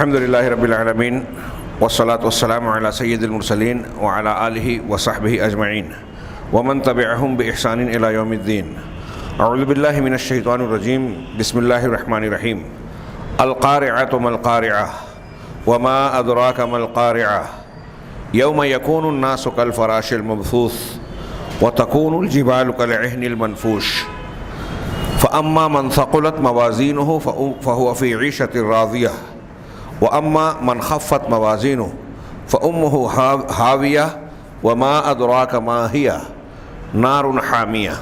الحمد لله رب العالمين والصلاة والسلام على سيد المرسلين وعلى آله وصحبه أجمعين ومن تبعهم بإحسان إلى يوم الدين. أعوذ بالله من الشيطان الرجيم. بسم الله الرحمن الرحيم. القارعة ما القارعة وما أدراك ما القارعة يوم يكون الناس كالفراش المبثوث وتكون الجبال كالعهن المنفوش فأما من ثقلت موازينه فهو في عيشة راضية وأما من خفت موازينه فأمه هاوية وما أدراك ما هي نار حامية.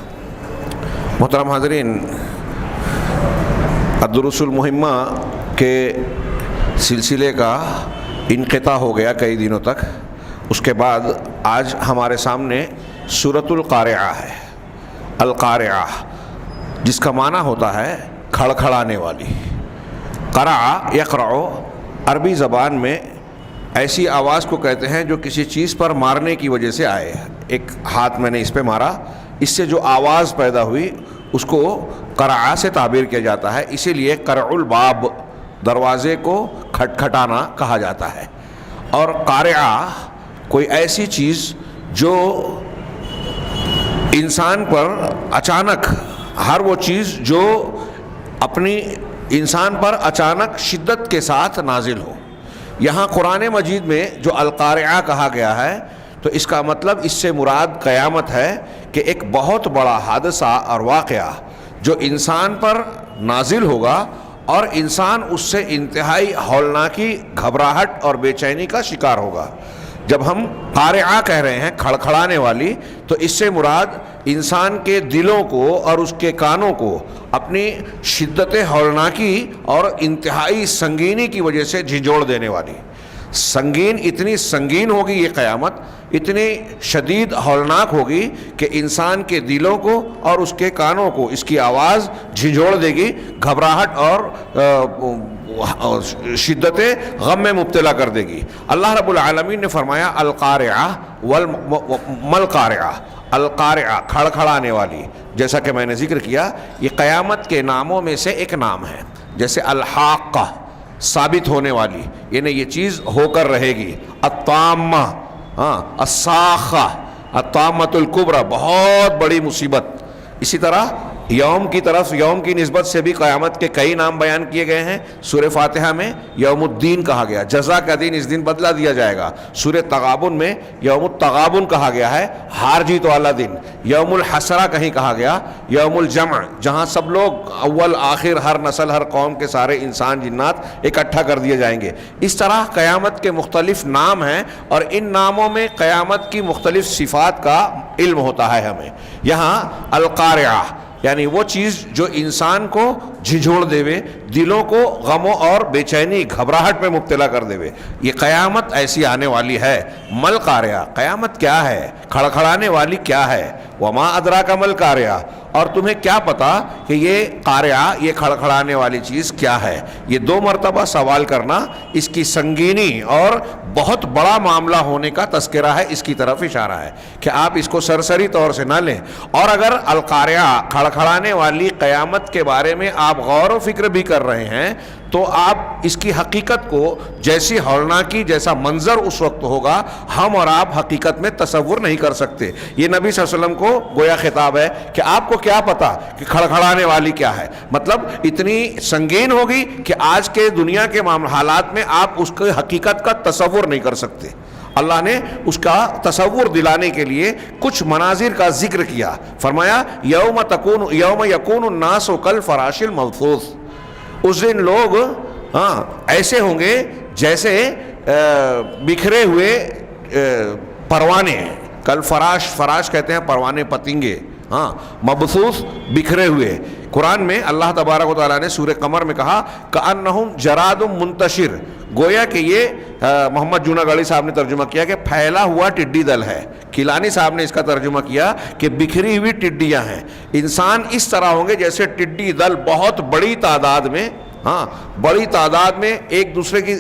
محترم حاضرین، الدروس المہمہ کے سلسلے کا انقطاع ہو گیا کئی دنوں تک. اس کے بعد آج ہمارے سامنے سورۃ القارعہ ہے. القارعہ جس کا معنی ہوتا ہے کھڑکھڑانے والی. قرع یقرع عربی زبان میں ایسی آواز کو کہتے ہیں جو کسی چیز پر مارنے کی وجہ سے آئے. ایک ہاتھ میں نے اس پہ مارا، اس سے جو آواز پیدا ہوئی اس کو قرع سے تعبیر کیا جاتا ہے. اسی لیے قرع الباب، دروازے کو کھٹکھٹانا کہا جاتا ہے. اور قارعہ کوئی ایسی چیز جو انسان پر اچانک، ہر وہ چیز جو اپنی انسان پر اچانک شدت کے ساتھ نازل ہو. یہاں قرآن مجید میں جو القارعہ کہا گیا ہے تو اس کا مطلب اس سے مراد قیامت ہے کہ ایک بہت بڑا حادثہ اور واقعہ جو انسان پر نازل ہوگا اور انسان اس سے انتہائی ہولناکی گھبراہٹ اور بے چینی کا شکار ہوگا. جب ہم قارعہ کہہ رہے ہیں کھڑکھڑانے والی، تو اس سے مراد انسان کے دلوں کو اور اس کے کانوں کو اپنی شدت ہولناکی اور انتہائی سنگینی کی وجہ سے جھنجھوڑ دینے والی. سنگین، اتنی سنگین ہوگی یہ قیامت، اتنی شدید ہولناک ہوگی کہ انسان کے دلوں کو اور اس کے کانوں کو اس کی آواز جھنجھوڑ دے گی، گھبراہٹ اور شدت غم میں مبتلا کر دے گی. اللہ رب العالمین نے فرمایا القارعہ والقارعہ. القارعہ کھڑکھڑانے والی، جیسا کہ میں نے ذکر کیا یہ قیامت کے ناموں میں سے ایک نام ہے. جیسے الحاقہ ثابت ہونے والی، یعنی یہ چیز ہو کر رہے گی. الطامہ، الصاخہ، الطامۃ الکبریٰ، بہت بڑی مصیبت. اسی طرح یوم کی طرف، یوم کی نسبت سے بھی قیامت کے کئی نام بیان کیے گئے ہیں. سورہ فاتحہ میں یوم الدین کہا گیا، جزا کا دن، اس دن بدلہ دیا جائے گا. سورہ تغابن میں یوم التغابن کہا گیا ہے، ہار جیت والا دن. یوم الحسرہ کہیں کہا گیا. یوم الجمع، جہاں سب لوگ اول آخر، ہر نسل، ہر قوم کے سارے انسان جنات اکٹھا کر دیے جائیں گے. اس طرح قیامت کے مختلف نام ہیں اور ان ناموں میں قیامت کی مختلف صفات کا علم ہوتا ہے ہمیں. یہاں القارعہ یعنی وہ چیز جو انسان کو جھنجھوڑ دیوے، دلوں کو غموں اور بے چینی، گھبراہٹ میں مبتلا کر دیوے. یہ قیامت ایسی آنے والی ہے. مل قارعہ، قیامت کیا ہے، کھڑکھڑانے والی کیا ہے. وما ادراک مل قارعہ، اور تمہیں کیا پتا کہ یہ قارعہ، یہ کھڑکھڑانے والی چیز کیا ہے. یہ دو مرتبہ سوال کرنا اس کی سنگینی اور بہت بڑا معاملہ ہونے کا تذکرہ ہے، اس کی طرف اشارہ ہے کہ آپ اس کو سرسری طور سے نہ لیں. اور اگر القارعہ کھڑکھڑانے والی قیامت کے بارے میں آپ غور و فکر بھی کر رہے ہیں تو آپ اس کی حقیقت کو، جیسی ہولناکی، جیسا منظر اس وقت ہوگا، ہم اور آپ حقیقت میں تصور نہیں کر سکتے. یہ نبی صلی اللہ علیہ وسلم کو گویا خطاب ہے کہ آپ کو کیا پتا کہ کھڑکھڑانے والی کیا ہے. مطلب اتنی سنگین ہوگی کہ آج کے دنیا کے حالات میں آپ اس کی حقیقت کا تصور نہیں کر سکتے. اللہ نے اس کا تصور دلانے کے لیے کچھ مناظر کا ذکر کیا. فرمایا یوم یکون الناس کالفراش المبثوث. اس دن لوگ ایسے ہوں گے جیسے بکھرے ہوئے پروانے. کالفراش، فراش کہتے ہیں پروانے، پتنگے. مبثوث، بکھرے ہوئے. قرآن میں اللہ تبارک و تعالیٰ نے سورہ قمر میں کہا کأنہم جراد منتشر، گویا کہ یہ محمد جوناگڑھی صاحب نے ترجمہ کیا کہ پھیلا ہوا ٹڈی دل ہے. کیلانی صاحب نے اس کا ترجمہ کیا کہ بکھری ہوئی ٹڈیاں ہیں. انسان اس طرح ہوں گے جیسے ٹڈی دل بہت بڑی تعداد میں، بڑی تعداد میں ایک دوسرے کی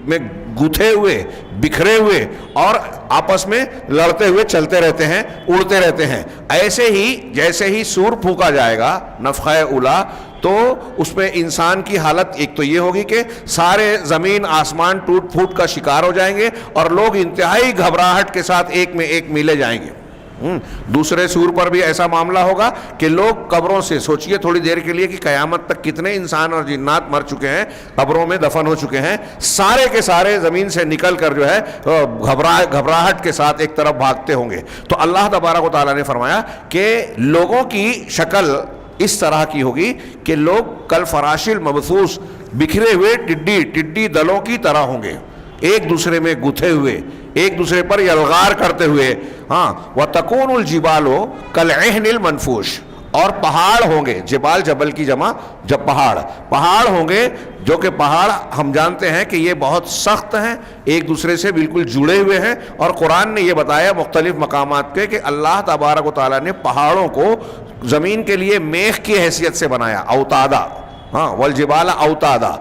میں گتھے ہوئے، بکھرے ہوئے اور آپس میں لڑتے ہوئے چلتے رہتے ہیں، اڑتے رہتے ہیں. ایسے ہی جیسے ہی سور پھونکا جائے گا، نفخہ اولا، تو اس میں انسان کی حالت ایک تو یہ ہوگی کہ سارے زمین آسمان ٹوٹ پھوٹ کا شکار ہو جائیں گے اور لوگ انتہائی گھبراہٹ کے ساتھ ایک میں ایک ملے جائیں گے. دوسرے سور پر بھی ایسا معاملہ ہوگا کہ لوگ قبروں سے, سوچئے تھوڑی دیر کے لیے کہ قیامت تک کتنے انسان اور جنات مر چکے ہیں, قبروں میں دفن ہو چکے ہیں, سارے کے سارے زمین سے نکل کر جو ہے گھبراہٹ کے ساتھ ایک طرف بھاگتے ہوں گے. تو اللہ تبارک و تعالیٰ نے فرمایا کہ لوگوں کی شکل اس طرح کی ہوگی کہ لوگ کل فراش المبثوث, بکھرے ہوئے ٹڈی دلوں کی طرح ہوں گے, ایک دوسرے میں گتھے ہوئے, ایک دوسرے پر یلغار کرتے ہوئے. ہاں, وَتَكُونُ الْجِبَالُ كَالْعِهْنِ الْمَنْفُوشِ, اور پہاڑ ہوں گے, جبال جبل کی جمع, جب پہاڑ ہوں گے, جو کہ پہاڑ ہم جانتے ہیں کہ یہ بہت سخت ہیں, ایک دوسرے سے بالکل جڑے ہوئے ہیں. اور قرآن نے یہ بتایا مختلف مقامات پہ کہ اللہ تبارک و تعالیٰ نے پہاڑوں کو زمین کے لیے میخ کی حیثیت سے بنایا, اوتادا. ہاں, والجبال اوتادا,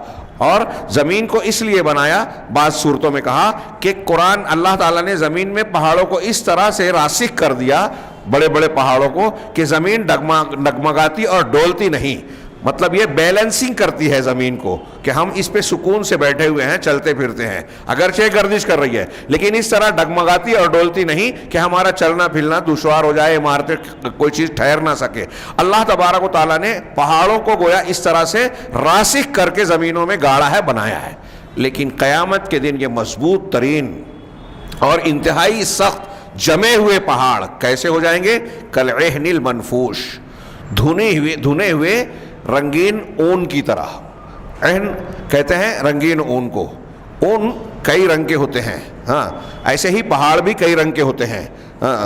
اور زمین کو اس لیے بنایا, بعض صورتوں میں کہا کہ قرآن اللہ تعالیٰ نے زمین میں پہاڑوں کو اس طرح سے راسخ کر دیا, بڑے بڑے پہاڑوں کو, کہ زمین ڈگمگاتی اور ڈولتی نہیں. مطلب یہ بیلنسنگ کرتی ہے زمین کو کہ ہم اس پہ سکون سے بیٹھے ہوئے ہیں, چلتے پھرتے ہیں, اگرچہ گردش کر رہی ہے لیکن اس طرح ڈگمگاتی اور ڈولتی نہیں کہ ہمارا چلنا پھرنا دشوار ہو جائے, عمارتیں کوئی چیز ٹھہر نہ سکے. اللہ تبارک و تعالیٰ نے پہاڑوں کو گویا اس طرح سے راسخ کر کے زمینوں میں گاڑا ہے, بنایا ہے. لیکن قیامت کے دن یہ مضبوط ترین اور انتہائی سخت جمے ہوئے پہاڑ کیسے ہو جائیں گے؟ کالعہن المنفوش, دھنے ہوئے رنگین اون کی طرح. عہن کہتے ہیں رنگین اون کو, اون کئی رنگ کے ہوتے ہیں. ہاں, ایسے ہی پہاڑ بھی کئی رنگ کے ہوتے ہیں,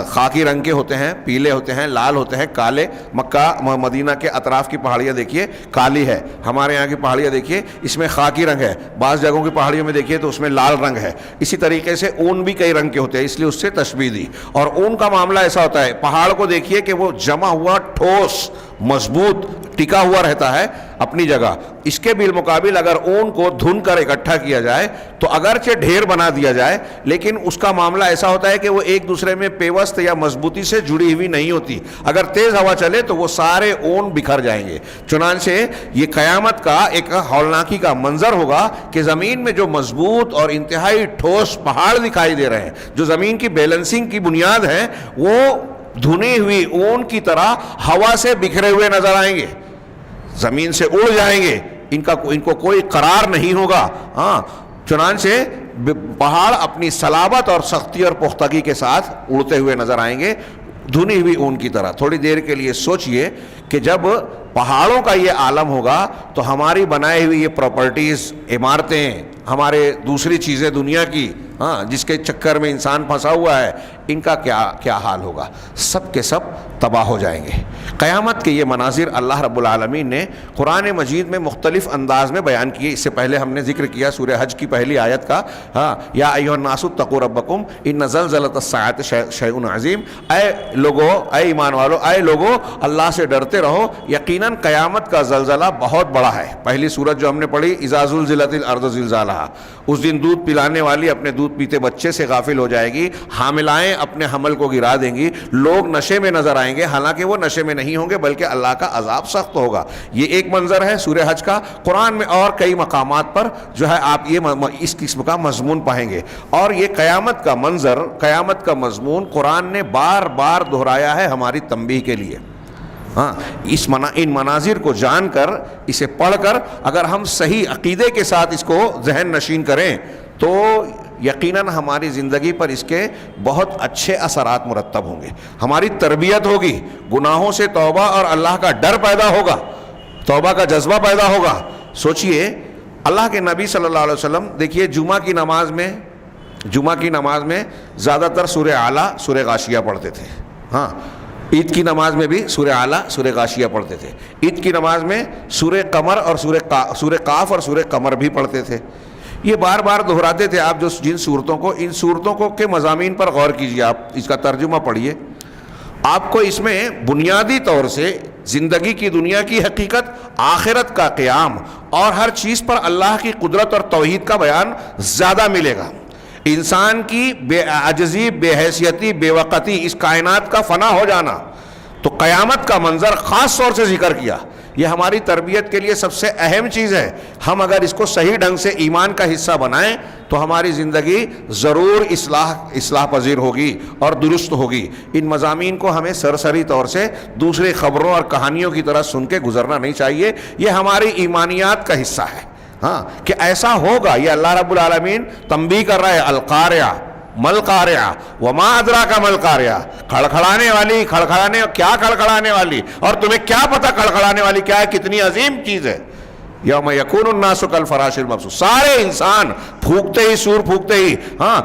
خاکی رنگ کے ہوتے ہیں, پیلے ہوتے ہیں, لال ہوتے ہیں, کالے. مکہ مدینہ کے اطراف کی پہاڑیاں دیکھیے کالی ہے, ہمارے یہاں کی پہاڑیاں دیکھیے اس میں خاکی رنگ ہے, بعض جگہوں کی پہاڑیوں میں دیکھیے تو اس میں لال رنگ ہے. اسی طریقے سے اون بھی کئی رنگ کے ہوتے ہیں, اس لیے اس سے تشبیہ دی. اور اون کا معاملہ ایسا ہوتا ہے, پہاڑ کو دیکھیے کہ وہ جمع ہوا, ٹھوس, مضبوط, ٹکا ہوا رہتا ہے اپنی جگہ. اس کے بالمقابل اگر اون کو دھن کر اکٹھا کیا جائے تو اگرچہ ڈھیر بنا دیا جائے لیکن اس کا معاملہ ایسا ہوتا ہے کہ وہ ایک دوسرے میں پیوست یا مضبوطی سے جڑی ہوئی نہیں ہوتی. اگر تیز ہوا چلے تو وہ سارے اون بکھر جائیں گے. چنانچہ یہ قیامت کا ایک ہولناکی کا منظر ہوگا کہ زمین میں جو مضبوط اور انتہائی ٹھوس پہاڑ دکھائی دے رہے ہیں, جو زمین کی بیلنسنگ کی بنیاد ہے, وہ دھنی ہوئی اون کی طرح ہوا سے بکھرے ہوئے نظر آئیں گے, زمین سے اڑ جائیں گے, ان کو کوئی قرار نہیں ہوگا. ہاں, چنانچہ پہاڑ اپنی صلابت اور سختی اور پختگی کے ساتھ اڑتے ہوئے نظر آئیں گے, دھنی ہوئی اون کی طرح. تھوڑی دیر کے لیے سوچئے کہ جب پہاڑوں کا یہ عالم ہوگا تو ہماری بنائی ہوئی یہ پراپرٹیز, عمارتیں, ہمارے دوسری چیزیں دنیا کی, ہاں, جس کے چکر میں انسان پھنسا ہوا ہے, ان کا کیا حال ہوگا؟ سب کے سب تباہ ہو جائیں گے. قیامت کے یہ مناظر اللہ رب العالمین نے قرآن مجید میں مختلف انداز میں بیان کیے. اس سے پہلے ہم نے ذکر کیا سورہ حج کی پہلی آیت کا, ہاں, یا ایھا الناس اتقوا ربکم ان زلزلۃ الساعۃ شیء عظیم. اے لوگو, اے ایمان والو, اے لوگو, اللہ سے ڈرتے رہو, یقیناً قیامت کا زلزلہ بہت بڑا ہے. پہلی سورت جو ہم نے پڑھی, اذا زلزلت الارض زلزالہا, اس دن دودھ پلانے والی اپنے دودھ پیتے بچے سے غافل ہو جائے گی, حاملائیں اپنے حمل کو گرا دیں گی, لوگ نشے میں نظر آئیں گے, حالانکہ وہ نشے میں نہیں ہوں گے بلکہ اللہ کا عذاب سخت ہوگا. یہ ایک منظر ہے سورہ حج کا. قرآن میں اور کئی مقامات پر جو ہے آپ یہ اس قسم کا مضمون پائیں گے. اور یہ قیامت کا منظر, قیامت کا مضمون قرآن نے بار بار دہرایا ہے ہماری تنبیہ کے لیے. ہاں, ان مناظر کو جان کر, اسے پڑھ کر اگر ہم صحیح عقیدے کے ساتھ اس کو ذہن نشین کریں تو یقیناً ہماری زندگی پر اس کے بہت اچھے اثرات مرتب ہوں گے. ہماری تربیت ہوگی, گناہوں سے توبہ اور اللہ کا ڈر پیدا ہوگا, توبہ کا جذبہ پیدا ہوگا. سوچئے اللہ کے نبی صلی اللہ علیہ وسلم, دیکھیے جمعہ کی نماز میں زیادہ تر سورہ اعلیٰ, سورہ غاشیہ پڑھتے تھے. ہاں, عید کی نماز میں بھی سورہ اعلیٰ, سورہ غاشیہ پڑھتے تھے. عید کی نماز میں سورہ قمر اور سورہ قاف اور سورہ قمر بھی پڑھتے تھے. یہ بار بار دہراتے تھے. آپ جن صورتوں کو, ان صورتوں کو کے مضامین پر غور کیجیے, آپ اس کا ترجمہ پڑھیے. آپ کو اس میں بنیادی طور سے زندگی کی, دنیا کی حقیقت, آخرت کا قیام اور ہر چیز پر اللہ کی قدرت اور توحید کا بیان زیادہ ملے گا. انسان کی بے عجزی, بے حیثیتی, بے وقتی, اس کائنات کا فنا ہو جانا. تو قیامت کا منظر خاص طور سے ذکر کیا یہ ہماری تربیت کے لیے سب سے اہم چیز ہے. ہم اگر اس کو صحیح ڈھنگ سے ایمان کا حصہ بنائیں تو ہماری زندگی ضرور اصلاح پذیر ہوگی اور درست ہوگی. ان مضامین کو ہمیں سرسری طور سے دوسری خبروں اور کہانیوں کی طرح سن کے گزرنا نہیں چاہیے. یہ ہماری ایمانیات کا حصہ ہے ہاں کہ ایسا ہوگا. یہ اللہ رب العالمین تنبیہ کر رہا ہے. القاریہ مل قاریہ وما ادراک مل قاریہ. کھڑکھڑانے والی کیا کھڑکھڑانے والی, اور تمہیں کیا پتہ کھڑکھڑانے والی کیا ہے, کتنی عظیم چیز ہے. یوم یکون الناس کالفراش المبثوث. سارے انسان پھونکتے ہی سور پھونکتے ہی ہاں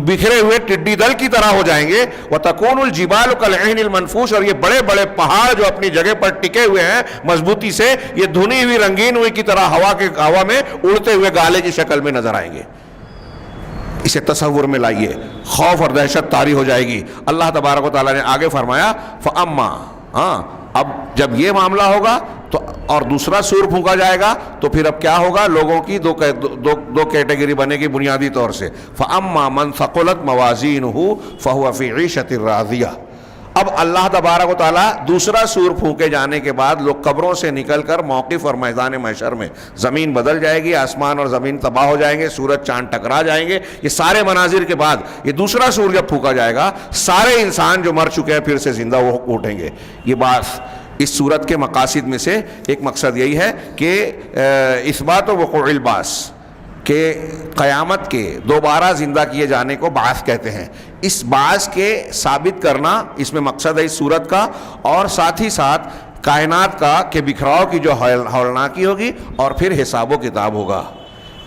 بکھرے ہوئے ٹڈی دل کی طرح ہو جائیں گے. وتکون الجبال کالعہن المنفوش. اور یہ بڑے بڑے پہاڑ جو اپنی جگہ پر ٹکے ہوئے ہیں مضبوطی سے, یہ دھنی ہوئی رنگین ہوئی کی طرح ہوا میں اڑتے ہوئے گالے کی شکل میں نظر آئیں گے. اسے تصور میں لائیے, خوف اور دہشت طاری ہو جائے گی. اللہ تبارک و تعالیٰ نے آگے فرمایا فاما, ہاں اب جب یہ معاملہ ہوگا تو اور دوسرا سور پھونکا جائے گا تو پھر اب کیا ہوگا, لوگوں کی دو کیٹیگری بنے گی بنیادی طور سے. فاما من ثقلت موازینہ فہو فی عیشۃ راضیہ. اب اللہ تبارک و تعالیٰ دوسرا سور پھونکے جانے کے بعد لوگ قبروں سے نکل کر موقف اور میدان محشر میں, زمین بدل جائے گی, آسمان اور زمین تباہ ہو جائیں گے, سورج چاند ٹکرا جائیں گے. یہ سارے مناظر کے بعد یہ دوسرا سور جب پھونکا جائے گا, سارے انسان جو مر چکے ہیں پھر سے زندہ اٹھیں گے. یہ بات اس صورت کے مقاصد میں سے ایک مقصد یہی ہے کہ اثبات وقوع البعث, کہ قیامت کے دوبارہ زندہ کیے جانے کو بعث کہتے ہیں. اس بعث کے ثابت کرنا اس میں مقصد ہے اس صورت کا, اور ساتھ ہی ساتھ کائنات کا کہ بکھراؤ کی جو ہولناکی ہوگی اور پھر حساب و کتاب ہوگا.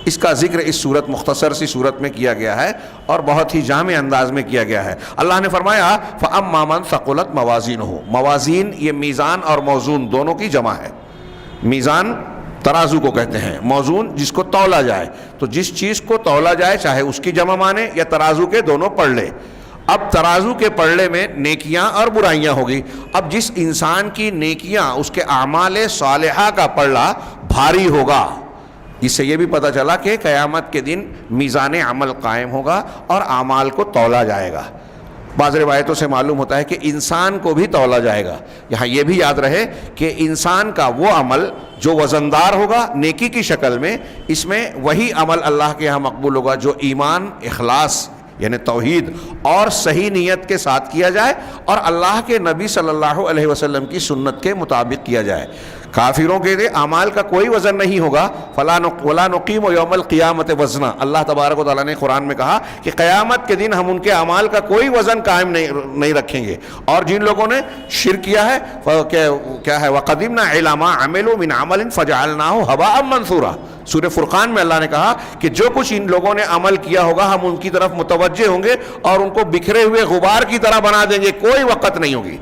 اس کا ذکر اس صورت مختصر سی صورت میں کیا گیا ہے اور بہت ہی جامع انداز میں کیا گیا ہے. اللہ نے فرمایا فَأَمَّا مَنْ ثَقُلَتْ مَوَازِينُهُ. موازین یہ میزان اور موزون دونوں کی جمع ہے. میزان ترازو کو کہتے ہیں, موزون جس کو تولا جائے. تو جس چیز کو تولا جائے چاہے اس کی جمع مانے یا ترازو کے دونوں پلڑے. اب ترازو کے پلڑے میں نیکیاں اور برائیاں ہوگی. اب جس انسان کی نیکیاں, اس کے اعمال صالحہ کا پلڑا بھاری ہوگا, اس سے یہ بھی پتہ چلا کہ قیامت کے دن میزان عمل قائم ہوگا اور اعمال کو تولا جائے گا. بعض روایتوں سے معلوم ہوتا ہے کہ انسان کو بھی تولا جائے گا. یہاں یہ بھی یاد رہے کہ انسان کا وہ عمل جو وزندار ہوگا نیکی کی شکل میں, اس میں وہی عمل اللہ کے یہاں مقبول ہوگا جو ایمان, اخلاص یعنی توحید اور صحیح نیت کے ساتھ کیا جائے اور اللہ کے نبی صلی اللہ علیہ وسلم کی سنت کے مطابق کیا جائے. کافروں کے لیے اعمال کا کوئی وزن نہیں ہوگا. وَلَا نُقِيمُ يَوْمَ الْقِيَامَةِ وَزْنًا. اللہ تبارک و تعالیٰ نے قرآن میں کہا کہ قیامت کے دن ہم ان کے اعمال کا کوئی وزن قائم نہیں رکھیں گے. اور جن لوگوں نے شرک کیا ہے کیا ہے وَقَدِمْنَا إِلَىٰ مَا عَمِلُوا مِنْ عَمَلٍ فَجَعَلْنَاهُ هَبَاءً مَنْثُورًا. سورہ فرقان میں اللہ نے کہا کہ جو کچھ ان لوگوں نے عمل کیا ہوگا ہم ان کی طرف متوجہ ہوں گے اور ان کو بکھرے ہوئے غبار کی طرح بنا دیں گے, کوئی وقت نہیں ہوگی.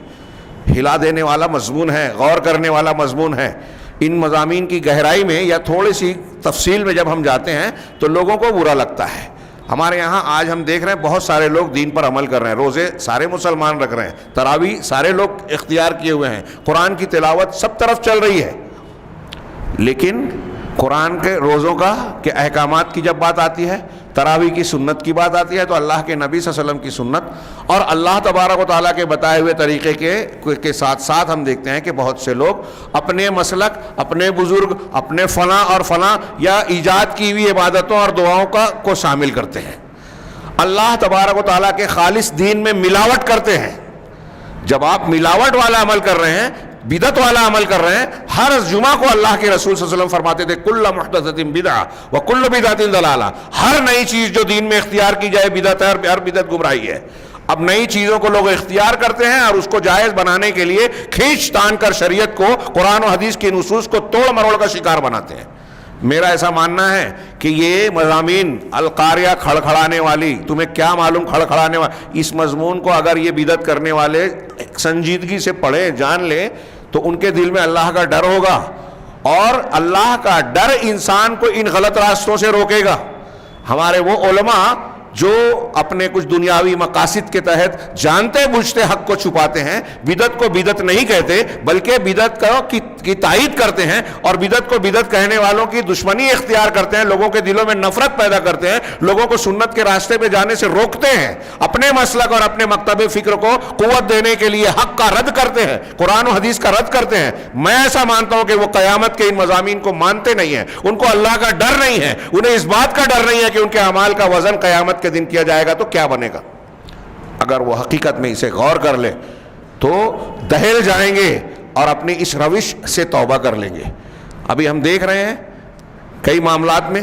ہلا دینے والا مضمون ہے, غور کرنے والا مضمون ہے. ان مضامین کی گہرائی میں یا تھوڑی سی تفصیل میں جب ہم جاتے ہیں تو لوگوں کو برا لگتا ہے. ہمارے یہاں آج ہم دیکھ رہے ہیں بہت سارے لوگ دین پر عمل کر رہے ہیں, روزے سارے مسلمان رکھ رہے ہیں, تراویح سارے لوگ اختیار کیے ہوئے ہیں, قرآن کی تلاوت سب طرف چل رہی ہے. لیکن قرآن کے روزوں کا کہ احکامات کی جب بات آتی ہے, تراویح کی سنت کی بات آتی ہے, تو اللہ کے نبی صلی اللہ علیہ وسلم کی سنت اور اللہ تبارک و تعالیٰ کے بتائے ہوئے طریقے کے ساتھ ساتھ ہم دیکھتے ہیں کہ بہت سے لوگ اپنے مسلک, اپنے بزرگ, اپنے فلاں اور فلاں یا ایجاد کی ہوئی عبادتوں اور دعاؤں کو شامل کرتے ہیں. اللہ تبارک و تعالیٰ کے خالص دین میں ملاوٹ کرتے ہیں. جب آپ ملاوٹ والا عمل کر رہے ہیں, بدعت والا عمل کر رہے ہیں, ہر جمعہ کو اللہ کے رسول صلی اللہ علیہ وسلم فرماتے تھے کل محدثۃ بدعہ وکل بدعۃ ضلالہ. ہر نئی چیز جو دین میں اختیار کی جائے بدعت ہے, ہر بدعت گمراہی ہے. اب نئی چیزوں کو لوگ اختیار کرتے ہیں اور اس کو جائز بنانے کے لیے کھینچ تان کر شریعت کو, قرآن و حدیث کی نصوص کو توڑ مروڑ کا شکار بناتے ہیں. میرا ایسا ماننا ہے کہ یہ مضامین القاریہ کھڑکھڑانے والی, تمہیں کیا معلوم کھڑکھڑانے والی, اس مضمون کو اگر یہ بدعت کرنے والے سنجیدگی سے پڑھیں, جان لیں, تو ان کے دل میں اللہ کا ڈر ہوگا اور اللہ کا ڈر انسان کو ان غلط راستوں سے روکے گا. ہمارے وہ علماء جو اپنے کچھ دنیاوی مقاصد کے تحت جانتے بوجھتے حق کو چھپاتے ہیں, بدعت کو بدعت نہیں کہتے بلکہ بدعت کی تائید کرتے ہیں اور بدعت کو بدعت کہنے والوں کی دشمنی اختیار کرتے ہیں, لوگوں کے دلوں میں نفرت پیدا کرتے ہیں, لوگوں کو سنت کے راستے پہ جانے سے روکتے ہیں, اپنے مسلک اور اپنے مکتب فکر کو قوت دینے کے لیے حق کا رد کرتے ہیں, قرآن و حدیث کا رد کرتے ہیں, میں ایسا مانتا ہوں کہ وہ قیامت کے ان مضامین کو مانتے نہیں ہیں, ان کو اللہ کا ڈر نہیں ہے, انہیں اس بات کا ڈر نہیں ہے کہ ان کے اعمال کا وزن قیامت کے دن کیا جائے گا تو کیا بنے گا. اگر وہ حقیقت میں اسے غور کر لے تو دہل جائیں گے اور اپنی اس روش سے توبہ کر لیں گے. ابھی ہم دیکھ رہے ہیں کئی معاملات میں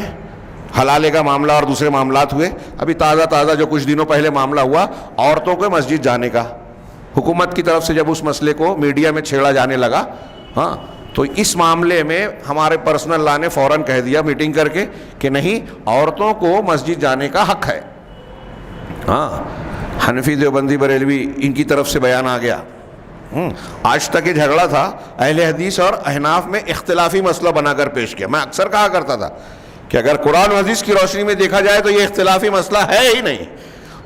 حلالے کا معاملہ اور دوسرے معاملات ہوئے. ابھی تازہ جو کچھ دنوں پہلے معاملہ ہوا عورتوں کو مسجد جانے کا, حکومت کی طرف سے جب اس مسئلے کو میڈیا میں چھیڑا جانے لگا, ہاں, تو اس معاملے میں ہمارے پرسنل لا نے فوراً کہہ دیا میٹنگ کر کے کہ نہیں, عورتوں کو مسجد جانے کا حق ہے. ہاں, حنفی دیوبندی بریلوی ان کی طرف سے بیان آ گیا. آج تک یہ جھگڑا تھا اہل حدیث اور احناف میں اختلافی مسئلہ بنا کر پیش کیا. میں اکثر کہا کرتا تھا کہ اگر قرآن و حدیث کی روشنی میں دیکھا جائے تو یہ اختلافی مسئلہ ہے ہی نہیں.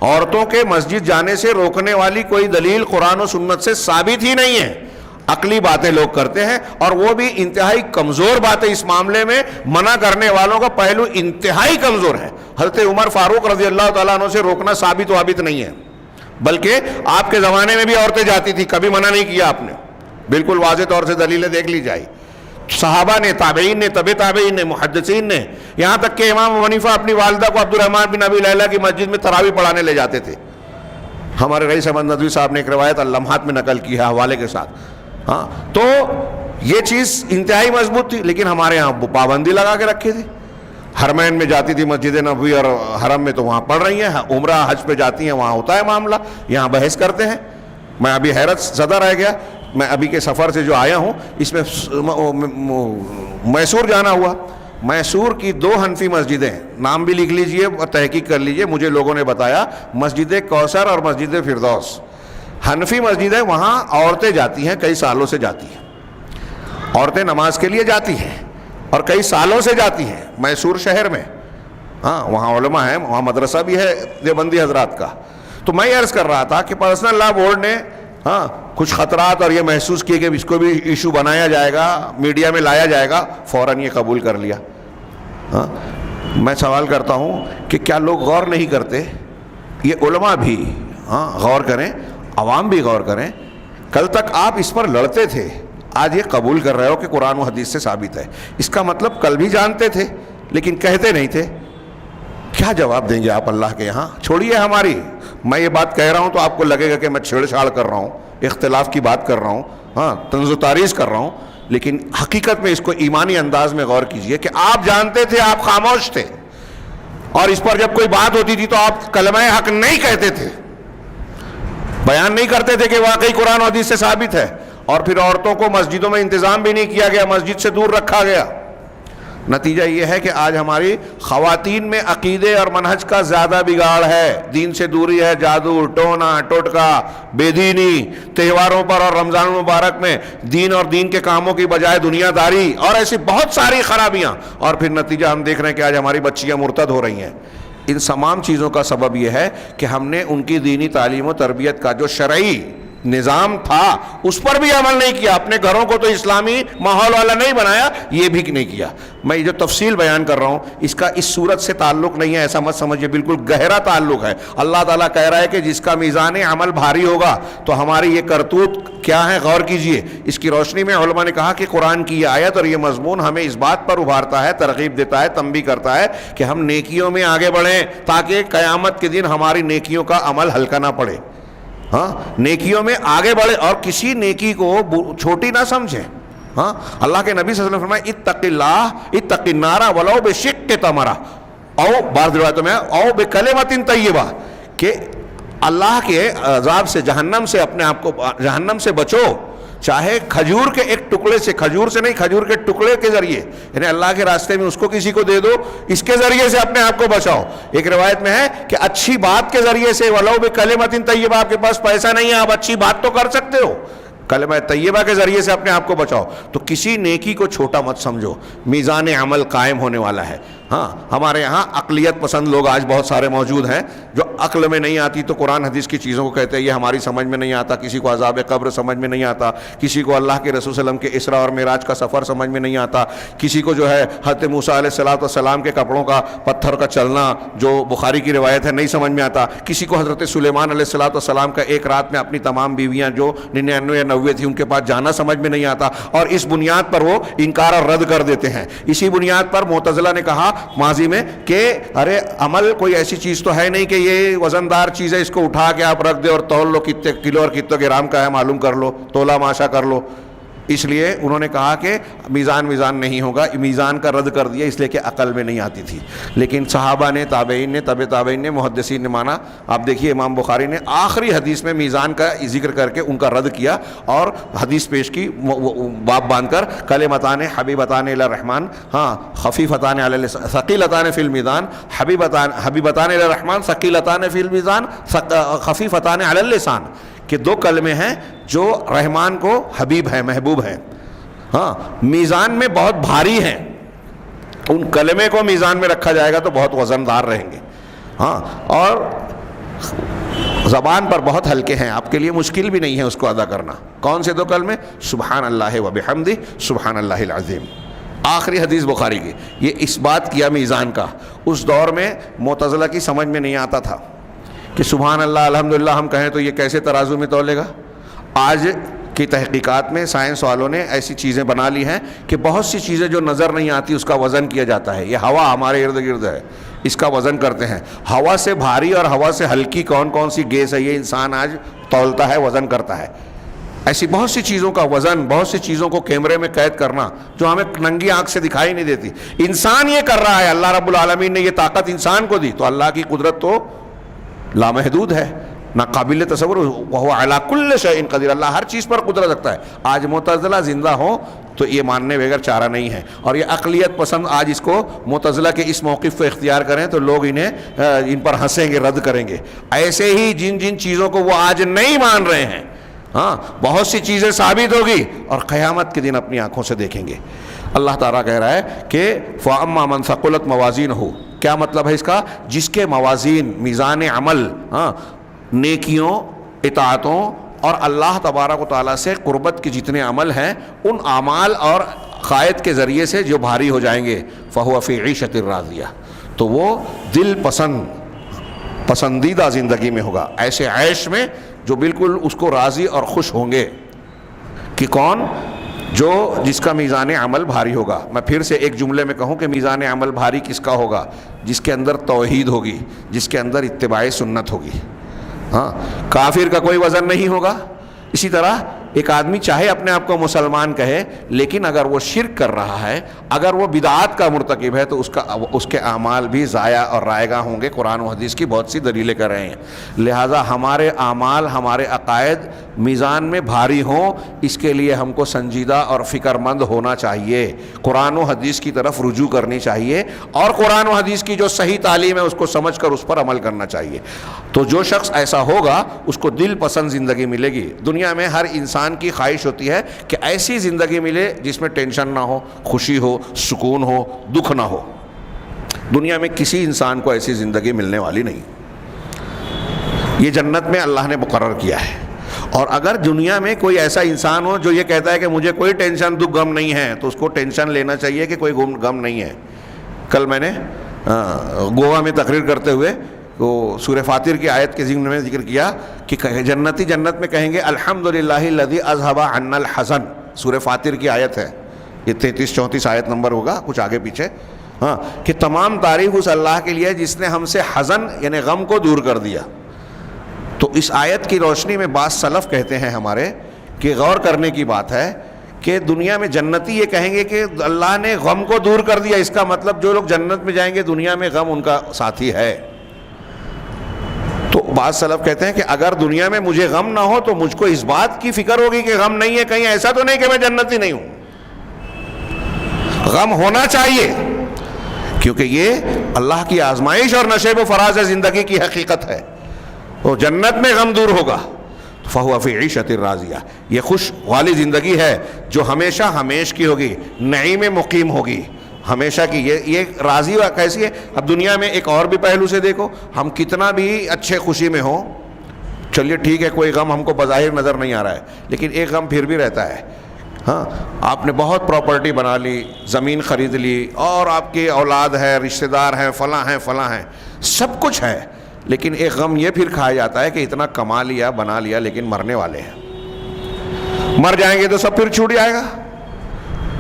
عورتوں کے مسجد جانے سے روکنے والی کوئی دلیل قرآن و سنت سے ثابت ہی نہیں ہے. عقلی باتیں لوگ کرتے ہیں اور وہ بھی انتہائی کمزور باتیں. اس معاملے میں منع کرنے والوں کا پہلو انتہائی کمزور ہے. حضرت عمر فاروق رضی اللہ تعالیٰ عنہ سے روکنا ثابت و ثابت نہیں ہے, بلکہ آپ کے زمانے میں بھی عورتیں جاتی تھی, کبھی منع نہیں کیا آپ نے. بالکل واضح طور سے دلیلیں دیکھ لی جائے. صحابہ نے, تابعین نے, تبع تابعین نے, محدثین نے, یہاں تک کہ امام ابو حنیفہ اپنی والدہ کو عبدالرحمن بن ابی لیلہ کی مسجد میں تراویح پڑھانے لے جاتے تھے. ہمارے رئیس احمد ندوی صاحب نے ایک روایت اللمحات میں نقل کی ہے حوالے کے ساتھ. ہاں, تو یہ چیز انتہائی مضبوط تھی, لیکن ہمارے یہاں پابندی لگا کے رکھی تھی. حرمین میں جاتی تھی مسجد نبوی اور حرم میں تو وہاں پڑھ رہی ہیں, عمرہ حج پہ جاتی ہیں وہاں ہوتا ہے معاملہ, یہاں بحث کرتے ہیں. میں ابھی حیرت زدہ رہ گیا, میں ابھی کے سفر سے جو آیا ہوں اس میں میسور جانا ہوا. میسور کی 2 حنفی مسجدیں, نام بھی لکھ لیجئے اور تحقیق کر لیجئے, مجھے لوگوں نے بتایا, مسجد کوثر اور مسجد فردوس حنفی مسجدیں. وہاں عورتیں جاتی ہیں, کئی سالوں سے جاتی ہیں, عورتیں نماز کے لیے جاتی ہیں اور کئی سالوں سے جاتی ہیں میسور شہر میں. ہاں, وہاں علماء ہیں, وہاں مدرسہ بھی ہے دیوبندی حضرات کا. تو میں عرض کر رہا تھا کہ پرسنل لا بورڈ نے کچھ خطرات اور یہ محسوس کیے کہ اس کو بھی ایشو بنایا جائے گا, میڈیا میں لایا جائے گا, فوراً یہ قبول کر لیا. میں سوال کرتا ہوں کہ کیا لوگ غور نہیں کرتے؟ یہ علماء بھی غور کریں, عوام بھی غور کریں. کل تک آپ اس پر لڑتے تھے, آج یہ قبول کر رہے ہو کہ قرآن و حدیث سے ثابت ہے. اس کا مطلب کل بھی جانتے تھے لیکن کہتے نہیں تھے. کیا جواب دیں گے آپ اللہ کے یہاں؟ چھوڑیے ہماری, میں یہ بات کہہ رہا ہوں تو آپ کو لگے گا کہ میں چھیڑ چھاڑ کر رہا ہوں, اختلاف کی بات کر رہا ہوں, طنز و تاریخ کر رہا ہوں, لیکن حقیقت میں اس کو ایمانی انداز میں غور کیجئے کہ آپ جانتے تھے, آپ خاموش تھے, اور اس پر جب کوئی بات ہوتی تھی تو آپ کلمہ حق نہیں کہتے تھے, بیان نہیں کرتے تھے کہ واقعی قرآن و حدیث سے ثابت ہے. اور پھر عورتوں کو مسجدوں میں انتظام بھی نہیں کیا گیا, مسجد سے دور رکھا گیا. نتیجہ یہ ہے کہ آج ہماری خواتین میں عقیدے اور منہج کا زیادہ بگاڑ ہے, دین سے دوری ہے, جادو, ٹونا, ٹوٹکا, بے دینی, تہواروں پر اور رمضان المبارک میں دین اور دین کے کاموں کی بجائے دنیا داری, اور ایسی بہت ساری خرابیاں. اور پھر نتیجہ ہم دیکھ رہے ہیں کہ آج ہماری بچیاں مرتد ہو رہی ہیں. ان تمام چیزوں کا سبب یہ ہے کہ ہم نے ان کی دینی تعلیم و تربیت کا جو شرعی نظام تھا اس پر بھی عمل نہیں کیا. اپنے گھروں کو تو اسلامی ماحول والا نہیں بنایا, یہ بھی نہیں کیا. میں جو تفصیل بیان کر رہا ہوں اس کا اس صورت سے تعلق نہیں ہے, ایسا مت سمجھیے, بالکل گہرا تعلق ہے. اللہ تعالیٰ کہہ رہا ہے کہ جس کا میزان عمل بھاری ہوگا تو ہماری یہ کرتوت کیا ہے غور کیجئے. اس کی روشنی میں علماء نے کہا کہ قرآن کی یہ آیت اور یہ مضمون ہمیں اس بات پر ابھارتا ہے, ترغیب دیتا ہے, تنبیہ کرتا ہے کہ ہم نیکیوں میں آگے بڑھیں تاکہ قیامت کے دن ہماری نیکیوں کا عمل ہلکا نہ پڑے. نیکیوں میں آگے بڑھے اور کسی نیکی کو چھوٹی نہ سمجھیں. اللہ کے نبی صلی اللہ علیہ وسلم فرمایا اتق اللہ اتق النار ولو بشق تمرہ, او بعض روایتوں میں او بکلمۃ طیبہ, کہ اللہ کے عذاب سے, جہنم سے اپنے آپ کو, جہنم سے بچو چاہے کھجور کے ایک ٹکڑے سے, کھجور سے نہیں, کھجور کے ٹکڑے کے ذریعے, یعنی اللہ کے راستے میں اس کو کسی کو دے دو, اس کے ذریعے سے اپنے آپ کو بچاؤ. ایک روایت میں ہے کہ اچھی بات کے ذریعے سے, ولو بکلمۃ طیبہ, آپ کے پاس پیسہ نہیں ہے, آپ اچھی بات تو کر سکتے ہو, کلمہ طیبہ کے ذریعے سے اپنے آپ کو بچاؤ. تو کسی نیکی کو چھوٹا مت سمجھو, میزان عمل قائم ہونے والا ہے. ہاں ہمارے یہاں عقلیت پسند لوگ آج بہت سارے موجود ہیں جو عقل میں نہیں آتی تو قرآن حدیث کی چیزوں کو کہتے ہیں یہ ہماری سمجھ میں نہیں آتا. کسی کو عذاب قبر سمجھ میں نہیں آتا, کسی کو اللہ کے رسول صلی اللہ علیہ وسلم کے اسراء اور معراج کا سفر سمجھ میں نہیں آتا, کسی کو جو ہے حضرت موسیٰ علیہ السلام کے کپڑوں کا پتھر کا چلنا جو بخاری کی روایت ہے نہیں سمجھ میں آتا, کسی کو حضرت سلیمان علیہ السلام کا ایک رات میں اپنی تمام بیویاں جو 99 یا 90 تھی ان کے پاس جانا سمجھ میں نہیں آتا, اور اس بنیاد پر وہ انکار اور رد کر دیتے ہیں. اسی بنیاد پر معتزلہ نے کہا ماضی میں کہ ارے عمل کوئی ایسی چیز تو ہے نہیں کہ یہ وزن دار چیز ہے, اس کو اٹھا کے آپ رکھ دے اور تول لو کتنے کلو اور کتنے گرام کا ہے معلوم کر لو, تولہ ماشا کر لو. اس لیے انہوں نے کہا کہ میزان نہیں ہوگا, میزان کا رد کر دیا اس لیے کہ عقل میں نہیں آتی تھی. لیکن صحابہ نے, تابعین نے, تابع تابعین نے, محدثین نے مانا. آپ دیکھیے امام بخاری نے آخری حدیث میں میزان کا ذکر کر کے ان کا رد کیا اور حدیث پیش کی باب باندھ کر, کلمتان حبیبتان الی الرحمن, ہاں خفیفتان علی اللسان ثقیلتان فی المیزان, حبیبتان الی الرحمن ثقیلتان فی المیزان خفیفتان علی اللسان, کہ دو کلمے ہیں جو رحمان کو حبیب ہیں, محبوب ہیں, ہاں میزان میں بہت بھاری ہیں. ان کلمے کو میزان میں رکھا جائے گا تو بہت وزندار رہیں گے, ہاں, اور زبان پر بہت ہلکے ہیں, آپ کے لیے مشکل بھی نہیں ہے اس کو ادا کرنا. کون سے دو کلمے؟ سبحان اللہ و بحمدہ, سبحان اللہ العظیم. آخری حدیث بخاری کی. یہ اس بات کیا میزان کا. اس دور میں معتزلہ کی سمجھ میں نہیں آتا تھا کہ سبحان اللہ الحمدللہ ہم کہیں تو یہ کیسے ترازو میں تولے گا. آج کی تحقیقات میں سائنس والوں نے ایسی چیزیں بنا لی ہیں کہ بہت سی چیزیں جو نظر نہیں آتی اس کا وزن کیا جاتا ہے. یہ ہوا ہمارے ارد گرد ہے, اس کا وزن کرتے ہیں. ہوا سے بھاری اور ہوا سے ہلکی کون کون سی گیس ہے یہ انسان آج تولتا ہے, وزن کرتا ہے. ایسی بہت سی چیزوں کا وزن, بہت سی چیزوں کو کیمرے میں قید کرنا جو ہمیں ننگی آنکھ سے دکھائی نہیں دیتی, انسان یہ کر رہا ہے. اللہ رب العالمین نے یہ طاقت انسان کو دی, تو اللہ کی قدرت تو لامحدود ہے, ناقابل تصور. وہ علی کل شیء قدیر, اللہ ہر چیز پر قدرت رکھتا ہے. آج معتزلہ زندہ ہوں تو یہ ماننے بغیر چارہ نہیں ہے, اور یہ عقلیت پسند آج اس کو معتزلہ کے اس موقف کو اختیار کریں تو لوگ انہیں ان پر ہنسیں گے, رد کریں گے. ایسے ہی جن جن چیزوں کو وہ آج نہیں مان رہے ہیں, ہاں بہت سی چیزیں ثابت ہوگی اور قیامت کے دن اپنی آنکھوں سے دیکھیں گے. اللہ تعالیٰ کہہ رہا ہے کہ فَأَمَّا مَنْ ثَقُلَتْ مَوَازِينُهُ, کیا مطلب ہے اس کا؟ جس کے موازین, میزان عمل, ہاں نیکیوں, اطاعتوں اور اللہ تبارک و تعالیٰ سے قربت کے جتنے عمل ہیں ان اعمال اور قائد کے ذریعے سے جو بھاری ہو جائیں گے, فَهُوَ فِي عِيشَةٍ رَاضِيَةٍ, تو وہ دل پسندیدہ زندگی میں ہوگا, ایسے عیش میں جو بالکل اس کو راضی اور خوش ہوں گے. کہ کون؟ جو جس کا میزان عمل بھاری ہوگا. میں پھر سے ایک جملے میں کہوں کہ میزان عمل بھاری کس کا ہوگا؟ جس کے اندر توحید ہوگی, جس کے اندر اتباع سنت ہوگی. ہاں, کافر کا کوئی وزن نہیں ہوگا. اسی طرح ایک آدمی چاہے اپنے آپ کو مسلمان کہے, لیکن اگر وہ شرک کر رہا ہے, اگر وہ بدعات کا مرتکب ہے, تو اس کے اعمال بھی ضائع اور رائگاں ہوں گے. قرآن و حدیث کی بہت سی دلیلیں کر رہے ہیں. لہٰذا ہمارے اعمال, ہمارے عقائد میزان میں بھاری ہوں, اس کے لیے ہم کو سنجیدہ اور فکر مند ہونا چاہیے. قرآن و حدیث کی طرف رجوع کرنی چاہیے, اور قرآن و حدیث کی جو صحیح تعلیم ہے اس کو سمجھ کر اس پر عمل کرنا چاہیے. تو جو شخص ایسا ہوگا اس کو دل پسند زندگی ملے گی. دنیا میں ہر انسان کی خواہش ہوتی ہے کہ ایسی زندگی ملے جس میں ٹینشن نہ ہو, خوشی ہو, سکون ہو, دکھ نہ ہو. دنیا میں کسی انسان کو ایسی زندگی ملنے والی نہیں. یہ جنت میں اللہ نے مقرر کیا ہے. اور اگر دنیا میں کوئی ایسا انسان ہو جو یہ کہتا ہے کہ مجھے کوئی ٹینشن, دکھ, غم نہیں ہے, تو اس کو ٹینشن لینا چاہیے کہ کوئی غم نہیں ہے. کل میں نے گوا میں تقریر کرتے ہوئے وہ سورہ فاطر کی آیت کے ضمن میں ذکر کیا کہ جنتی جنت میں کہیں گے الحمدللہ الذی اذھب عنا الحزن. سورہ فاطر کی آیت ہے, یہ 33-34 آیت نمبر ہوگا, کچھ آگے پیچھے. ہاں, کہ تمام تعریف اس اللہ کے لیے جس نے ہم سے حزن یعنی غم کو دور کر دیا. تو اس آیت کی روشنی میں بعض سلف کہتے ہیں ہمارے کہ غور کرنے کی بات ہے کہ دنیا میں جنتی یہ کہیں گے کہ اللہ نے غم کو دور کر دیا, اس کا مطلب جو لوگ جنت میں جائیں گے دنیا میں غم ان کا ساتھی ہے. تو بعض سلف کہتے ہیں کہ اگر دنیا میں مجھے غم نہ ہو تو مجھ کو اس بات کی فکر ہوگی کہ غم نہیں ہے, کہیں ایسا تو نہیں کہ میں جنتی نہیں ہوں. غم ہونا چاہیے کیونکہ یہ اللہ کی آزمائش اور نشیب و فراز زندگی کی حقیقت ہے. تو جنت میں غم دور ہوگا. فَهُوَ فِي عِيشَةٍ رَاضِيَةٍ, یہ خوش والی زندگی ہے جو ہمیشہ ہمیش کی ہوگی, نعیم مقیم ہوگی. ہمیشہ کی یہ راضی کیسی ہے. اب دنیا میں ایک اور بھی پہلو سے دیکھو, ہم کتنا بھی اچھے خوشی میں ہوں, چلیے ٹھیک ہے کوئی غم ہم کو بظاہر نظر نہیں آ رہا ہے, لیکن ایک غم پھر بھی رہتا ہے. ہاں, آپ نے بہت پراپرٹی بنا لی, زمین خرید لی, اور آپ کی اولاد ہے, رشتہ دار ہیں, فلاں ہیں, سب کچھ ہے, لیکن ایک غم یہ پھر کھایا جاتا ہے کہ اتنا کما لیا, بنا لیا, لیکن مرنے والے ہیں. مر جائیں گے تو سب پھر چھوٹ جائے گا,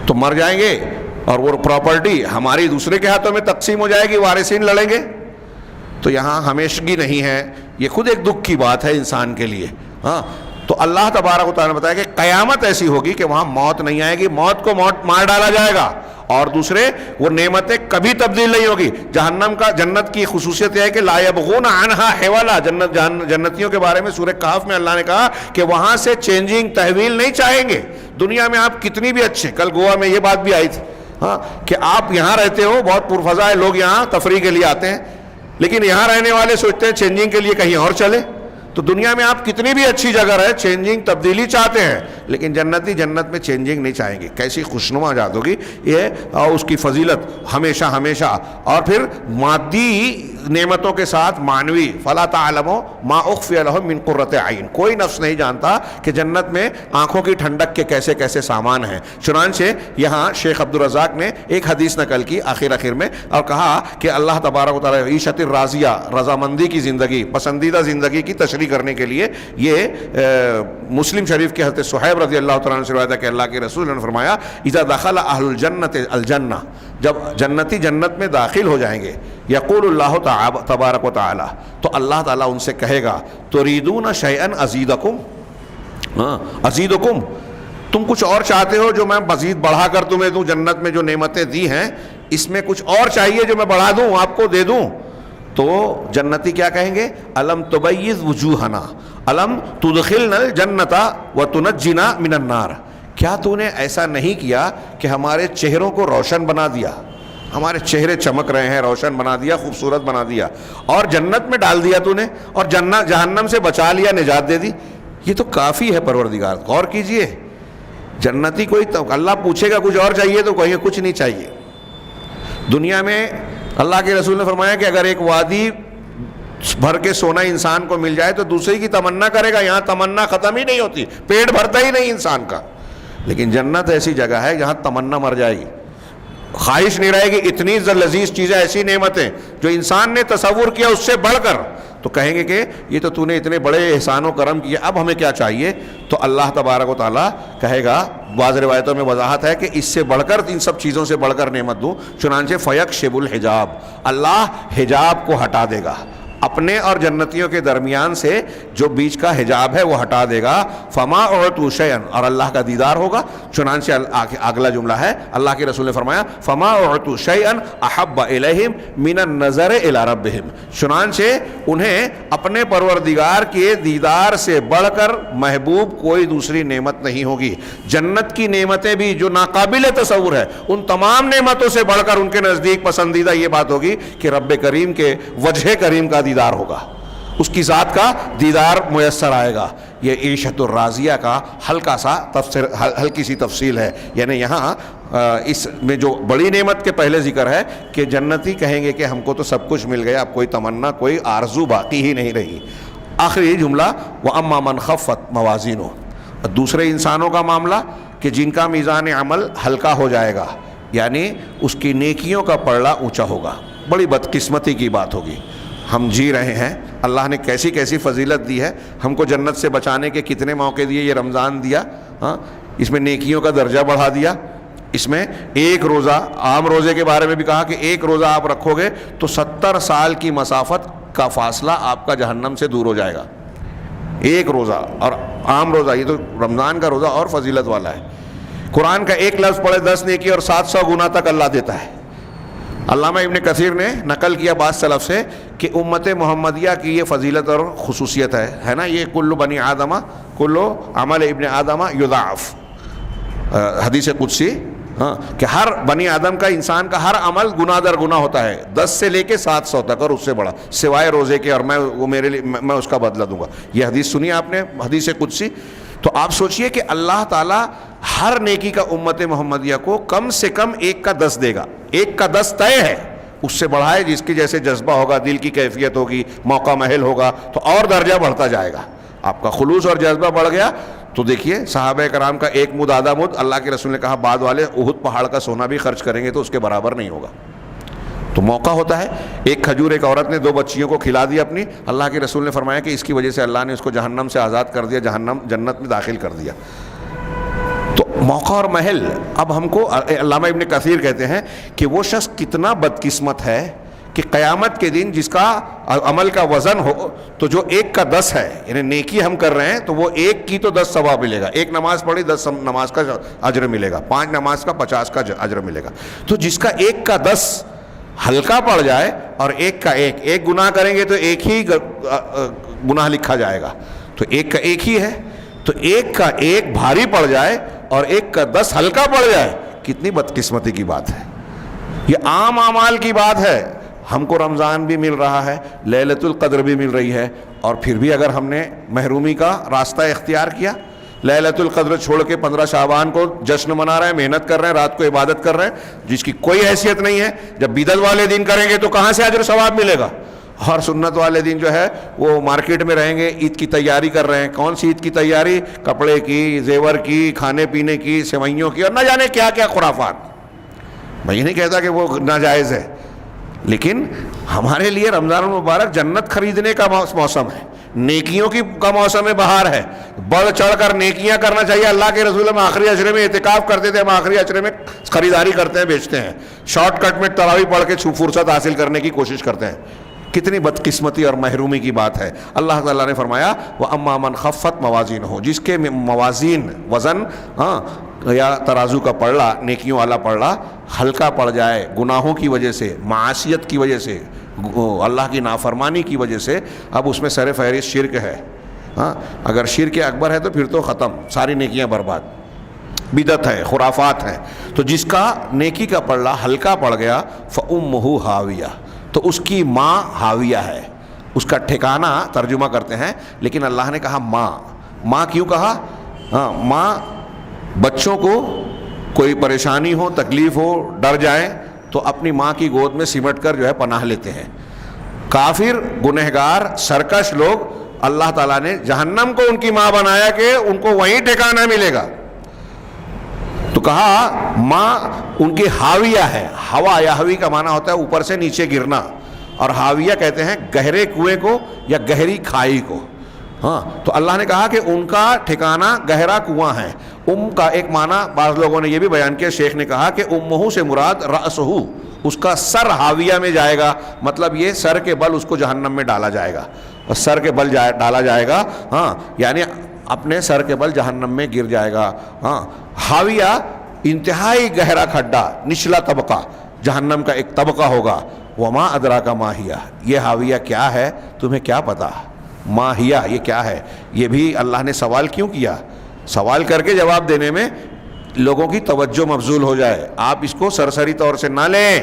تو مر جائیں گے اور وہ پراپرٹی ہماری دوسرے کے ہاتھوں میں تقسیم ہو جائے گی, وارثین لڑیں گے. تو یہاں ہمیشگی نہیں ہے, یہ خود ایک دکھ کی بات ہے انسان کے لیے. ہاں, تو اللہ تبارک و تعالیٰ نے بتایا کہ قیامت ایسی ہوگی کہ وہاں موت نہیں آئے گی, موت کو مار ڈالا جائے گا, اور دوسرے وہ نعمتیں کبھی تبدیل نہیں ہوگی. جنت کی خصوصیت یہ ہے کہ لا یبغون عنہا حولا, جنتیوں کے بارے میں سورہ کہف میں اللہ نے کہا کہ وہاں سے چینجنگ, تحویل نہیں چاہیں گے. دنیا میں آپ کتنی بھی اچھے, کل گوا میں یہ بات بھی آئی تھی, ہاں, کہ آپ یہاں رہتے ہو, بہت پرفضا ہے, لوگ یہاں تفریح کے لیے آتے ہیں, لیکن یہاں رہنے والے سوچتے ہیں چینجنگ کے لیے کہیں اور چلے. تو دنیا میں آپ کتنی بھی اچھی جگہ رہے, چینجنگ, تبدیلی چاہتے ہیں, لیکن جنتی جنت میں چینجنگ نہیں چاہیں گے. کیسی خوشنما ذات ہوگی یہ, اور اس کی فضیلت ہمیشہ. اور پھر مادی نعمتوں کے ساتھ معنوی, فلا تعلم ما اخفی لهم من قرۃ عین, کوئی نفس نہیں جانتا کہ جنت میں آنکھوں کی ٹھنڈک کے کیسے کیسے سامان ہیں. چنانچہ یہاں شیخ عبدالرزاق نے ایک حدیث نقل کی آخر میں, اور کہا کہ اللہ تبارک و تعالیٰ عیشت الراضیہ, رضامندی کی زندگی, پسندیدہ زندگی کی تشریح کرنے کے لیے, یہ مسلم شریف کے حضرت صہیب رضی اللہ تعالیٰ عنہ سے روایت ہے کہ اللہ کے رسول نے فرمایا اذا دخل اہل الجنت الجنہ, جب جنتی جنت میں داخل ہو جائیں گے, یقول اللہ تبارک و تعالی, تو اللہ تعالیٰ ان سے کہے گا تريدون شيئا ازیدکم, ازیدکم, تم کچھ اور چاہتے ہو جو میں مزید بڑھا کر تمہیں دوں, جنت میں جو نعمتیں دی ہیں اس میں کچھ اور چاہیے جو میں بڑھا دوں, آپ کو دے دوں. تو جنتی کیا کہیں گے, الم تبیض وجوہنا الم تدخلنا الجنت وتنجنا من النار, کیا تو نے ایسا نہیں کیا کہ ہمارے چہروں کو روشن بنا دیا, ہمارے چہرے چمک رہے ہیں, روشن بنا دیا, خوبصورت بنا دیا, اور جنت میں ڈال دیا تو نے, اور جہنم سے بچا لیا, نجات دے دی. یہ تو کافی ہے پروردگار, غور کیجئے. جنتی کوئی اللہ پوچھے گا کچھ اور چاہیے تو کہیں کچھ نہیں چاہیے. دنیا میں اللہ کے رسول نے فرمایا کہ اگر ایک وادی بھر کے سونا انسان کو مل جائے تو دوسری کی تمنا کرے گا, یہاں تمنا ختم ہی نہیں ہوتی, پیٹ بھرتا ہی نہیں انسان کا. لیکن جنت ایسی جگہ ہے جہاں تمنا مر جائے گی, خواہش نہیں رہے گی, اتنی لذیذ چیزیں, ایسی نعمتیں جو انسان نے تصور کیا اس سے بڑھ کر. تو کہیں گے کہ یہ تو نے اتنے بڑے احسان و کرم کیے, اب ہمیں کیا چاہیے. تو اللہ تبارک و تعالیٰ کہے گا, بعض روایتوں میں وضاحت ہے کہ اس سے بڑھ کر, ان سب چیزوں سے بڑھ کر نعمت دوں. چنانچہ فیکشف الحجاب, اللہ حجاب کو ہٹا دے گا, اپنے اور جنتیوں کے درمیان سے جو بیچ کا حجاب ہے وہ ہٹا دے گا. فما اعطوا شیئا, اور اللہ کا دیدار ہوگا. چنانچہ اگلا جملہ ہے, اللہ کے رسول نے فرمایا فما اعطوا شیئا احب الیہم من النظر الی ربہم, چنانچہ انہیں اپنے پروردگار کے دیدار سے بڑھ کر محبوب کوئی دوسری نعمت نہیں ہوگی. جنت کی نعمتیں بھی جو ناقابل تصور ہے, ان تمام نعمتوں سے بڑھ کر ان کے نزدیک پسندیدہ یہ بات ہوگی کہ رب کریم کے وجہ کریم کا دیدار ہوگا, اس کی ذات کا دیدار میسر آئے گا. یہ عیشت الراضیہ کا ہلکی سی تفصیل ہے. یعنی یہاں اس میں جو بڑی نعمت کے پہلے ذکر ہے کہ جنتی کہیں گے کہ ہم کو تو سب کچھ مل گیا, اب کوئی تمنا, کوئی آرزو باقی ہی نہیں رہی. آخری جملہ وَأَمَّا مَنْ خَفَّتْ مَوَازِينُهُ, دوسرے انسانوں کا معاملہ کہ جن کا میزان عمل ہلکا ہو جائے گا, یعنی اس کی نیکیوں کا پلڑا اونچا ہوگا. بڑی بدقسمتی کی بات ہوگی, ہم جی رہے ہیں, اللہ نے کیسی کیسی فضیلت دی ہے, ہم کو جنت سے بچانے کے کتنے موقع دیے, یہ رمضان دیا, ہاں, اس میں نیکیوں کا درجہ بڑھا دیا. اس میں ایک روزہ, عام روزے کے بارے میں بھی کہا کہ ایک روزہ آپ رکھو گے تو 70 سال کی مسافت کا فاصلہ آپ کا جہنم سے دور ہو جائے گا. ایک روزہ, اور عام روزہ, یہ تو رمضان کا روزہ اور فضیلت والا ہے. قرآن کا ایک لفظ پڑھے 10 نیکی اور 700 گنا تک اللہ دیتا ہے. علامہ ابن کثیر نے نقل کیا بعض سلف سے کہ امت محمدیہ کی یہ فضیلت اور خصوصیت ہے نا, یہ کل بنی آدم کل عمل ابن آدم یضاعف, حدیث قدسی, ہاں, کہ ہر بنی آدم کا, انسان کا ہر عمل گناہ در گناہ ہوتا ہے, 10 سے لے کے 700 تک اور اس سے بڑا, سوائے روزے کے, اور میں وہ میرے لیے میں اس کا بدلہ دوں گا. یہ حدیث سنی آپ نے, حدیث قدسی. تو آپ سوچئے کہ اللہ تعالیٰ ہر نیکی کا امت محمدیہ کو کم سے کم 1 کا 10 دے گا. 1 کا 10 طے ہے, اس سے بڑھائے جس کی جیسے جذبہ ہوگا, دل کی کیفیت ہوگی, موقع محل ہوگا تو اور درجہ بڑھتا جائے گا. آپ کا خلوص اور جذبہ بڑھ گیا تو دیکھیے صحابہ کرام کا 1 مد آدھا مد, اللہ کے رسول نے کہا بعد والے احد پہاڑ کا سونا بھی خرچ کریں گے تو اس کے برابر نہیں ہوگا. تو موقع ہوتا ہے. 1 کھجور ایک عورت نے 2 بچیوں کو کھلا دی اپنی, اللہ کے رسول نے فرمایا کہ اس کی وجہ سے اللہ نے اس کو جہنم سے آزاد کر دیا, جنت میں داخل کر دیا. تو موقع اور محل. اب ہم کو علامہ ابن کثیر کہتے ہیں کہ وہ شخص کتنا بدقسمت ہے کہ قیامت کے دن جس کا عمل کا وزن ہو تو جو 1 کا 10 ہے, یعنی نیکی ہم کر رہے ہیں تو وہ 1 کی تو 10 ثواب ملے گا, 1 نماز پڑھی 10 نماز کا اجر ملے گا, 5 نماز کا 50 کا اجر ملے گا. تو جس کا 1 کا 10 ہلکا پڑ جائے اور 1 کا 1 گناہ کریں گے تو 1 ہی گناہ لکھا جائے گا, تو 1 کا 1 ہی ہے. تو 1 کا 1 بھاری پڑ جائے اور 1 کا 10 ہلکا پڑ جائے, کتنی بدقسمتی کی بات ہے. یہ عام اعمال کی بات ہے. ہم کو رمضان بھی مل رہا ہے, لیلۃ القدر بھی مل رہی ہے, اور پھر بھی اگر ہم نے محرومی کا راستہ اختیار کیا, لیلۃ القدر چھوڑ کے 15 شعبان کو جشن منا رہے ہیں, محنت کر رہے ہیں, رات کو عبادت کر رہے ہیں, جس کی کوئی حیثیت نہیں ہے, جب بدعت والے دن کریں گے تو کہاں سے اجر ثواب ملے گا. اور سنت والے دن جو ہے وہ مارکیٹ میں رہیں گے, عید کی تیاری کر رہے ہیں. کون سی عید کی تیاری؟ کپڑے کی, زیور کی, کھانے پینے کی, سوئیوں کی, اور نہ جانے کیا کیا خرافات. میں یہ نہیں کہتا کہ وہ ناجائز ہے, لیکن ہمارے لیے رمضان المبارک جنت خریدنے کا موسم ہے, نیکیوں کا موسم بہار ہے. بڑھ چڑھ کر نیکیاں کرنا چاہیے. اللہ کے رسول ہم آخری عشرے میں اعتکاف کرتے تھے, ہم آخری عشرے میں خریداری کرتے ہیں, بیچتے ہیں. شارٹ کٹ میں تراویح پڑھ کے فرصت حاصل کرنے کی کوشش کرتے ہیں. کتنی بدقسمتی اور محرومی کی بات ہے. اللہ تعالیٰ نے فرمایا وَأَمَّا مَنْ خَفَّتْ مَوَازِينُهُ, جس کے موازین وزن یا ترازو کا پلڑا, نیکیوں والا پلڑا ہلکا پڑ جائے گناہوں کی وجہ سے, معاشیت کی وجہ سے, اللہ کی نافرمانی کی وجہ سے. اب اس میں سر فہرست شرک ہے. اگر شرک اکبر ہے تو پھر تو ختم, ساری نیکیاں برباد. بدعت ہے, خرافات ہیں. تو جس کا نیکی کا پلڑا ہلکا پڑ گیا فَأُمُّهُ ہاویہ, تو اس کی ماں ہاویہ ہے. اس کا ٹھکانہ ترجمہ کرتے ہیں, لیکن اللہ نے کہا ماں. ماں کیوں کہا؟ ماں بچوں کو کوئی پریشانی ہو, تکلیف ہو, ڈر جائیں تو اپنی ماں کی گود میں سمٹ کر جو ہے پناہ لیتے ہیں. کافر, گنہگار, سرکش لوگ, اللہ تعالیٰ نے جہنم کو ان کی ماں بنایا کہ ان کو وہیں ٹھکانہ ملے گا. تو کہا ماں ان کی ہاویہ ہے. ہوا یا ہوی کا معنی ہوتا ہے اوپر سے نیچے گرنا, اور ہاویہ کہتے ہیں گہرے کنویں کو یا گہری کھائی کو. تو اللہ نے کہا کہ ان کا ٹھکانہ گہرا کنواں ہے. کا ایک معنی بعض لوگوں نے یہ بھی بیان کیا, شیخ نے کہا کہ امہ سے مراد رأسہ, اس کا سر ہاویہ میں جائے گا. مطلب یہ سر کے بل اس کو جہنم میں ڈالا جائے گا, اور سر کے بل ڈالا جائے گا, یعنی اپنے سر کے بل جہنم میں گر جائے گا. ہاویہ انتہائی گہرا کھڈا, نچلا طبقہ, جہنم کا ایک طبقہ ہوگا. وما ادراک ما ہیہ, یہ ہاویہ کیا ہے تمہیں کیا پتا؟ ما ہیہ یہ کیا ہے؟ یہ بھی اللہ نے سوال کیوں کیا؟ سوال کر کے جواب دینے میں لوگوں کی توجہ مبذول ہو جائے. آپ اس کو سرسری طور سے نہ لیں,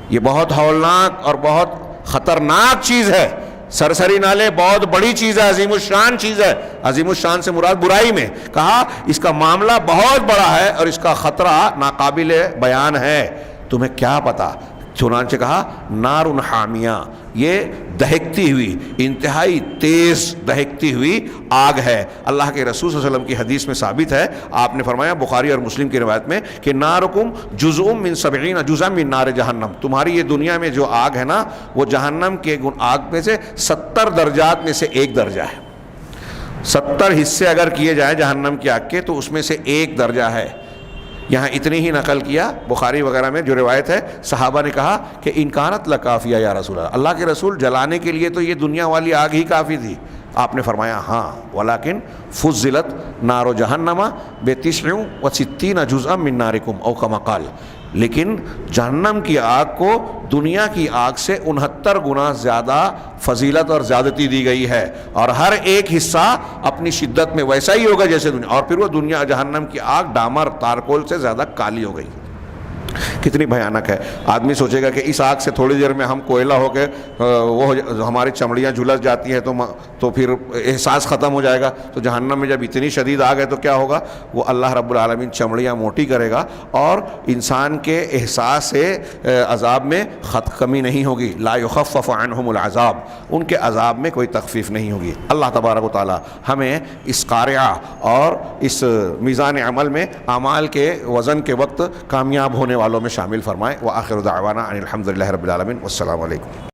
یہ بہت ہولناک اور بہت خطرناک چیز ہے. سرسری نہ لیں, بہت بڑی چیز ہے, عظیم الشان چیز ہے. عظیم الشان سے مراد برائی میں کہا اس کا معاملہ بہت بڑا ہے اور اس کا خطرہ ناقابل بیان ہے, تمہیں کیا پتا؟ چنانچہ کہا نار حامیہ, یہ دہکتی ہوئی, انتہائی تیز دہکتی ہوئی آگ ہے. اللہ کے رسول صلی اللہ علیہ وسلم کی حدیث میں ثابت ہے, آپ نے فرمایا بخاری اور مسلم کی روایت میں کہ نارکم جزء من 70 جزءا من نار جہنم, تمہاری یہ دنیا میں جو آگ ہے نا وہ جہنم کے آگ میں سے 70 درجات میں سے ایک درجہ ہے. 70 حصے اگر کیے جائیں جہنم کی آگ کے تو اس میں سے ایک درجہ ہے. یہاں اتنی ہی نقل کیا بخاری وغیرہ میں جو روایت ہے, صحابہ نے کہا کہ انکانت لکافیہ یا رسول اللہ, اللہ کے رسول جلانے کے لیے تو یہ دنیا والی آگ ہی کافی تھی. آپ نے فرمایا ہاں ولیکن فضلت نار جہنم ب69 جزءا من نارکم او کما قال, لیکن جہنم کی آگ کو دنیا کی آگ سے 69 گنا زیادہ فضیلت اور زیادتی دی گئی ہے, اور ہر ایک حصہ اپنی شدت میں ویسا ہی ہوگا جیسے دنیا, اور پھر وہ دنیا جہنم کی آگ ڈامر تارکول سے زیادہ کالی ہو گئی. کتنی بھیانک ہے. آدمی سوچے گا کہ اس آگ سے تھوڑی دیر میں ہم کوئلہ ہو کے وہ ہماری چمڑیاں جھلس جاتی ہیں تو پھر احساس ختم ہو جائے گا. تو جہنم میں جب اتنی شدید آگ ہے تو کیا ہوگا؟ وہ اللہ رب العالمین چمڑیاں موٹی کرے گا اور انسان کے احساس سے عذاب میں کمی نہیں ہوگی. لا یخفف عنہم العذاب، ان کے عذاب میں کوئی تخفیف نہیں ہوگی. اللہ تبارک و تعالی ہمیں اس قارعہ اور اس میزان عمل میں اعمال کے وزن کے وقت کامیاب ہونے والوں میں شامل فرمائے. وآخر دعوانا ان الحمد للہ رب العالمین والسلام علیکم.